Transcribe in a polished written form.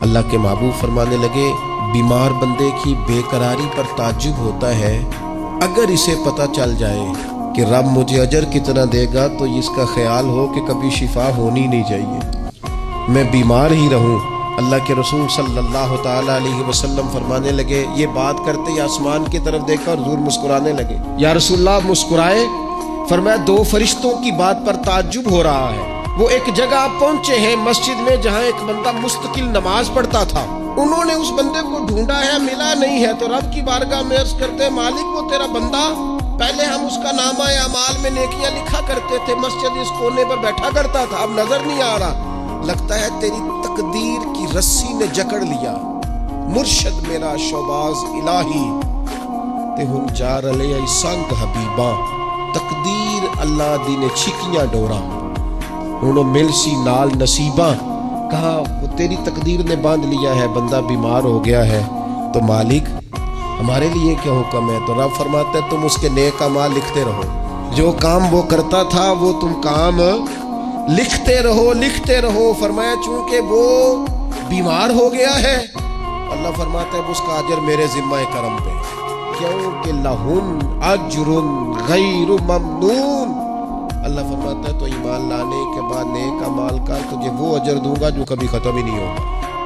اللہ کے محبوب فرمانے لگے بیمار بندے کی بے قراری پر تعجب ہوتا ہے، اگر اسے پتہ چل جائے کہ رب مجھے اجر کتنا دے گا تو اس کا خیال ہو کہ کبھی شفا ہونی نہیں چاہیے، میں بیمار ہی رہوں۔ اللہ کے رسول صلی اللہ تعالیٰ علیہ وسلم فرمانے لگے، یہ بات کرتے ہی آسمان کی طرف دیکھا اور حضور مسکرانے لگے۔ یا رسول اللہ مسکرائے؟ فرمایا دو فرشتوں کی بات پر تعجب ہو رہا ہے، وہ ایک جگہ پہنچے ہیں مسجد میں جہاں ایک بندہ مستقل نماز پڑھتا تھا، انہوں نے اس بندے کو ڈھونڈا ہے، ملا نہیں ہے، تو رب کی بارگاہ میں عرض کرتے مالک وہ تیرا بندہ، پہلے ہم اس کا نامہ اعمال میں نیکیاں لکھا کرتے تھے، مسجد اس کونے پر بیٹھا کرتا تھا، اب نظر نہیں آ رہا، لگتا ہے تیری تقدیر کی رسی نے جکڑ لیا، مرشد میرا شوباز الہی تے ہن جا رلے ای سنگ حبیباں، تقدیر اللہ دی نے چھکیاں ڈورا، انہوں مل سی نال نصیباں، کہا وہ تیری تقدیر نے باندھ لیا ہے، بندہ بیمار ہو گیا ہے، تو مالک ہمارے لیے کیا حکم ہے؟ تو رب فرماتا ہے تم اس کے نیک اعمال لکھتے رہو، جو کام وہ کرتا تھا وہ تم کام لکھتے رہو۔ فرمایا چونکہ وہ بیمار ہو گیا ہے، اللہ فرماتا ہے اس کا اجر میرے ذمہ کرم پہ، کیونکہ لہم اجر غیر ممنون، اللہ فرماتا ہے تو ایمان لانے کے بعد نیک اعمال کر، تجھے وہ اجر دوں گا جو کبھی ختم ہی نہیں ہوگا۔